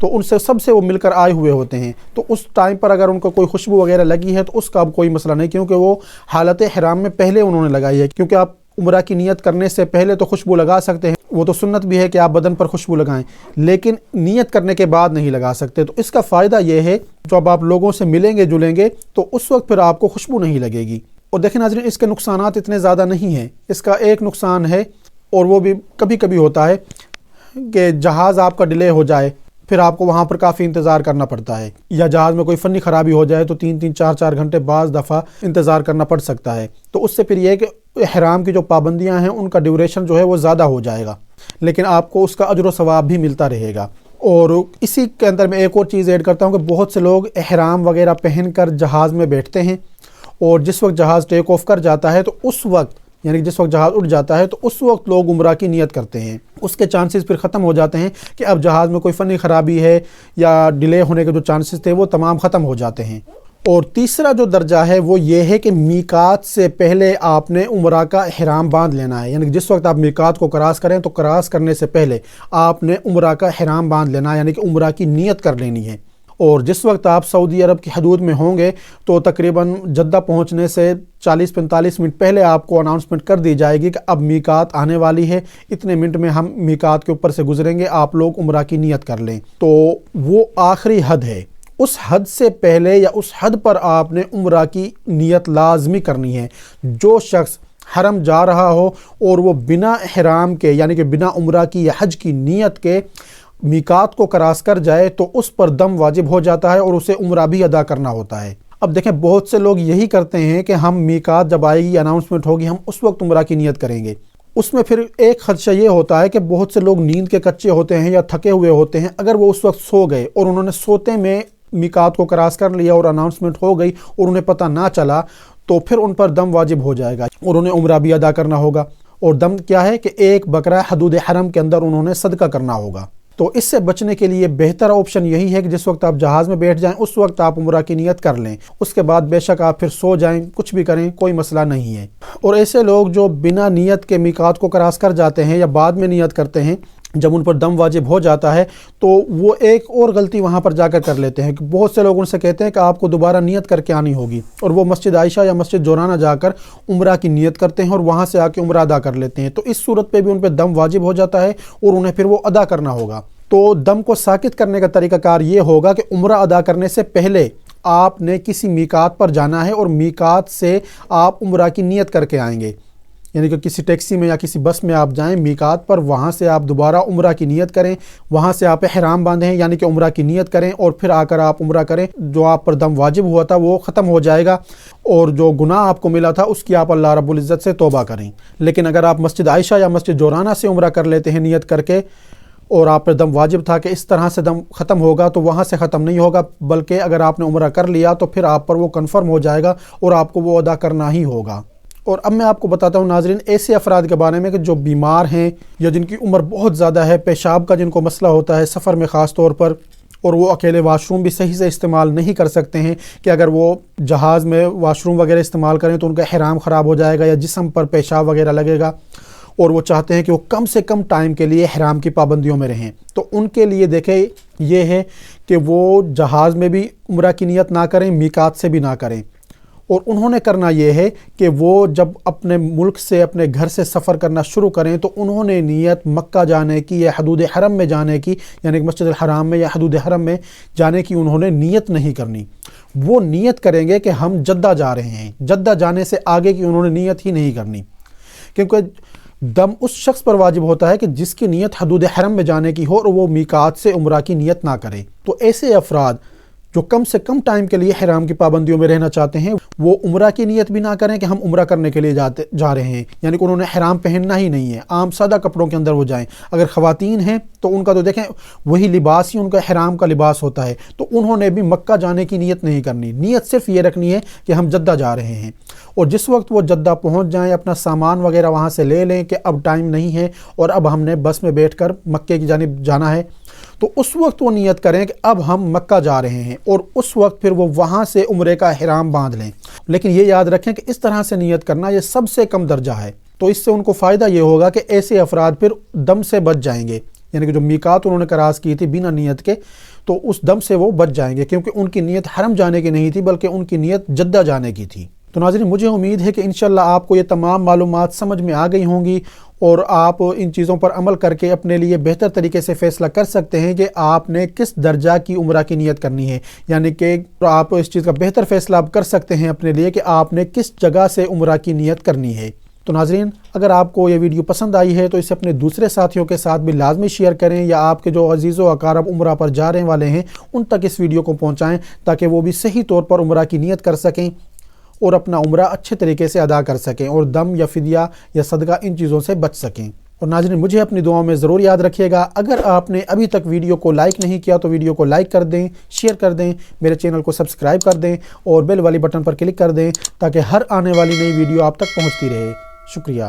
تو ان سے سب سے وہ مل کر آئے ہوئے ہوتے ہیں، تو اس ٹائم پر اگر ان کو کوئی خوشبو وغیرہ لگی ہے تو اس کا اب کوئی مسئلہ نہیں، کیونکہ وہ حالت احرام میں پہلے انہوں نے لگائی ہے۔ کیونکہ آپ عمرہ کی نیت کرنے سے پہلے تو خوشبو لگا سکتے ہیں، وہ تو سنت بھی ہے کہ آپ بدن پر خوشبو لگائیں، لیکن نیت کرنے کے بعد نہیں لگا سکتے۔ تو اس کا فائدہ یہ ہے جب آپ لوگوں سے ملیں گے جلیں گے تو اس وقت پھر آپ کو خوشبو نہیں لگے گی۔ اور دیکھیں ناظرین، اس کے نقصانات اتنے زیادہ نہیں ہیں۔ اس کا ایک نقصان ہے، اور وہ بھی کبھی کبھی ہوتا ہے کہ جہاز آپ کا ڈیلے ہو جائے، پھر آپ کو وہاں پر کافی انتظار کرنا پڑتا ہے، یا جہاز میں کوئی فنی خرابی ہو جائے تو 3-4 گھنٹے بعض دفعہ انتظار کرنا پڑ سکتا ہے۔ تو اس سے پھر یہ ہے کہ احرام کی جو پابندیاں ہیں ان کا ڈیوریشن جو ہے وہ زیادہ ہو جائے گا، لیکن آپ کو اس کا اجر و ثواب بھی ملتا رہے گا۔ اور اسی کے اندر میں ایک اور چیز ایڈ کرتا ہوں کہ بہت سے لوگ احرام وغیرہ پہن کر جہاز میں بیٹھتے ہیں، اور جس وقت جہاز ٹیک آف کر جاتا ہے تو اس وقت، یعنی جس وقت جہاز اڑ جاتا ہے تو اس وقت لوگ عمرہ کی نیت کرتے ہیں۔ اس کے چانسز پھر ختم ہو جاتے ہیں کہ اب جہاز میں کوئی فنی خرابی ہے یا ڈیلے ہونے کے جو چانسز تھے وہ تمام ختم ہو جاتے ہیں۔ اور تیسرا جو درجہ ہے وہ یہ ہے کہ میقات سے پہلے آپ نے عمرہ کا احرام باندھ لینا ہے، یعنی جس وقت آپ میقات کو کراس کریں تو کراس کرنے سے پہلے آپ نے عمرہ کا احرام باندھ لینا ہے، یعنی کہ عمرہ کی نیت کر لینی ہے۔ اور جس وقت آپ سعودی عرب کی حدود میں ہوں گے تو تقریباً جدہ پہنچنے سے 40-45 منٹ پہلے آپ کو اناؤنسمنٹ کر دی جائے گی کہ اب میقات آنے والی ہے، اتنے منٹ میں ہم میقات کے اوپر سے گزریں گے، آپ لوگ عمرہ کی نیت کر لیں۔ تو وہ آخری حد ہے، اس حد سے پہلے یا اس حد پر آپ نے عمرہ کی نیت لازمی کرنی ہے۔ جو شخص حرم جا رہا ہو اور وہ بنا احرام کے، یعنی کہ بنا عمرہ کی یا حج کی نیت کے میقات کو کراس کر جائے تو اس پر دم واجب ہو جاتا ہے اور اسے عمرہ بھی ادا کرنا ہوتا ہے۔ اب دیکھیں بہت سے لوگ یہی کرتے ہیں کہ ہم میقات جب آئے گی، اناؤنسمنٹ ہوگی، ہم اس وقت عمرہ کی نیت کریں گے۔ اس میں پھر ایک خدشہ یہ ہوتا ہے کہ بہت سے لوگ نیند کے کچے ہوتے ہیں یا تھکے ہوئے ہوتے ہیں، اگر وہ اس وقت سو گئے اور انہوں نے سوتے میں میقات کو کراس کر لیا اور اناؤنسمنٹ ہو گئی اور انہیں پتہ نہ چلا تو پھر ان پر دم واجب ہو جائے گا اور انہیں عمرہ بھی ادا کرنا ہوگا۔ اور دم کیا ہے کہ ایک بکرا حدود حرم کے اندر انہوں نے صدقہ کرنا ہوگا۔ تو اس سے بچنے کے لیے بہتر آپشن یہی ہے کہ جس وقت آپ جہاز میں بیٹھ جائیں اس وقت آپ عمرہ کی نیت کر لیں، اس کے بعد بے شک آپ پھر سو جائیں، کچھ بھی کریں، کوئی مسئلہ نہیں ہے۔ اور ایسے لوگ جو بنا نیت کے میقات کو کراس کر جاتے ہیں یا بعد میں نیت کرتے ہیں جب ان پر دم واجب ہو جاتا ہے، تو وہ ایک اور غلطی وہاں پر جا کر لیتے ہیں کہ بہت سے لوگ ان سے کہتے ہیں کہ آپ کو دوبارہ نیت کر کے آنی ہوگی، اور وہ مسجد عائشہ یا مسجد جورانہ جا کر عمرہ کی نیت کرتے ہیں اور وہاں سے آ کے عمرہ ادا کر لیتے ہیں۔ تو اس صورت پہ بھی ان پہ دم واجب ہو جاتا ہے اور انہیں پھر وہ ادا کرنا ہوگا۔ تو دم کو ساکت کرنے کا طریقہ کار یہ ہوگا کہ عمرہ ادا کرنے سے پہلے آپ نے کسی میقات پر جانا ہے اور میقات سے آپ عمرہ کی نیت کر کے آئیں گے، یعنی کہ کسی ٹیکسی میں یا کسی بس میں آپ جائیں میقات پر، وہاں سے آپ دوبارہ عمرہ کی نیت کریں، وہاں سے آپ احرام باندھیں یعنی کہ عمرہ کی نیت کریں، اور پھر آ کر آپ عمرہ کریں۔ جو آپ پر دم واجب ہوا تھا وہ ختم ہو جائے گا، اور جو گناہ آپ کو ملا تھا اس کی آپ اللہ رب العزت سے توبہ کریں۔ لیکن اگر آپ مسجد عائشہ یا مسجد جورانہ سے عمرہ کر لیتے ہیں نیت کر کے، اور آپ پر دم واجب تھا کہ اس طرح سے دم ختم ہوگا، تو وہاں سے ختم نہیں ہوگا، بلکہ اگر آپ نے عمرہ کر لیا تو پھر آپ پر وہ کنفرم ہو جائے گا اور آپ کو وہ ادا کرنا ہی ہوگا۔ اور اب میں آپ کو بتاتا ہوں ناظرین ایسے افراد کے بارے میں کہ جو بیمار ہیں یا جن کی عمر بہت زیادہ ہے، پیشاب کا جن کو مسئلہ ہوتا ہے سفر میں خاص طور پر، اور وہ اکیلے واش روم بھی صحیح سے استعمال نہیں کر سکتے ہیں کہ اگر وہ جہاز میں واش روم وغیرہ استعمال کریں تو ان کا احرام خراب ہو جائے گا یا جسم پر پیشاب وغیرہ لگے گا، اور وہ چاہتے ہیں کہ وہ کم سے کم ٹائم کے لیے احرام کی پابندیوں میں رہیں، تو ان کے لیے دیکھیں یہ ہے کہ وہ جہاز میں بھی عمرہ کی نیت نہ کریں، میقات سے بھی نہ کریں، اور انہوں نے کرنا یہ ہے کہ وہ جب اپنے ملک سے اپنے گھر سے سفر کرنا شروع کریں تو انہوں نے نیت مکہ جانے کی یا حدود حرم میں جانے کی، یعنی کہ مسجد الحرام میں یا حدود حرم میں جانے کی انہوں نے نیت نہیں کرنی۔ وہ نیت کریں گے کہ ہم جدہ جا رہے ہیں، جدہ جانے سے آگے کی انہوں نے نیت ہی نہیں کرنی، کیونکہ دم اس شخص پر واجب ہوتا ہے کہ جس کی نیت حدود حرم میں جانے کی ہو اور وہ میقات سے عمرہ کی نیت نہ کرے۔ تو ایسے افراد جو کم سے کم ٹائم کے لیے حرام کی پابندیوں میں رہنا چاہتے ہیں وہ عمرہ کی نیت بھی نہ کریں کہ ہم عمرہ کرنے کے لیے جا رہے ہیں، یعنی کہ انہوں نے حرام پہننا ہی نہیں ہے، عام سادہ کپڑوں کے اندر وہ جائیں۔ اگر خواتین ہیں تو ان کا تو دیکھیں وہی لباس ہی ان کا حرام کا لباس ہوتا ہے، تو انہوں نے بھی مکہ جانے کی نیت نہیں کرنی، نیت صرف یہ رکھنی ہے کہ ہم جدہ جا رہے ہیں، اور جس وقت وہ جدہ پہنچ جائیں اپنا سامان وغیرہ وہاں سے لے لیں کہ اب ٹائم نہیں ہے اور اب ہم نے بس میں بیٹھ کر مکے کی جانب جانا ہے، تو اس وقت وہ نیت کریں کہ اب ہم مکہ جا رہے ہیں، اور اس وقت پھر وہ وہاں سے عمرے کا احرام باندھ لیں۔ لیکن یہ یاد رکھیں کہ اس طرح سے نیت کرنا یہ سب سے کم درجہ ہے، تو اس سے ان کو فائدہ یہ ہوگا کہ ایسے افراد پھر دم سے بچ جائیں گے، یعنی کہ جو میقات انہوں نے کراس کی تھی بنا نیت کے، تو اس دم سے وہ بچ جائیں گے، کیونکہ ان کی نیت حرم جانے کی نہیں تھی بلکہ ان کی نیت جدہ جانے کی تھی۔ تو ناظرین، مجھے امید ہے کہ انشاءاللہ آپ کو یہ تمام معلومات سمجھ میں آ گئی ہوں گی اور آپ ان چیزوں پر عمل کر کے اپنے لیے بہتر طریقے سے فیصلہ کر سکتے ہیں کہ آپ نے کس درجہ کی عمرہ کی نیت کرنی ہے، یعنی کہ آپ اس چیز کا بہتر فیصلہ آپ کر سکتے ہیں اپنے لیے کہ آپ نے کس جگہ سے عمرہ کی نیت کرنی ہے۔ تو ناظرین، اگر آپ کو یہ ویڈیو پسند آئی ہے تو اسے اپنے دوسرے ساتھیوں کے ساتھ بھی لازمی شیئر کریں، یا آپ کے جو عزیز و اقارب عمرہ پر جانے والے ہیں ان تک اس ویڈیو کو پہنچائیں، تاکہ وہ بھی صحیح طور پر عمرہ کی نیت کر سکیں اور اپنا عمرہ اچھے طریقے سے ادا کر سکیں اور دم یا فدیہ یا صدقہ ان چیزوں سے بچ سکیں۔ اور ناظرین، مجھے اپنی دعاؤں میں ضرور یاد رکھیے گا۔ اگر آپ نے ابھی تک ویڈیو کو لائک نہیں کیا تو ویڈیو کو لائک کر دیں، شیئر کر دیں، میرے چینل کو سبسکرائب کر دیں اور بیل والی بٹن پر کلک کر دیں، تاکہ ہر آنے والی نئی ویڈیو آپ تک پہنچتی رہے۔ شکریہ۔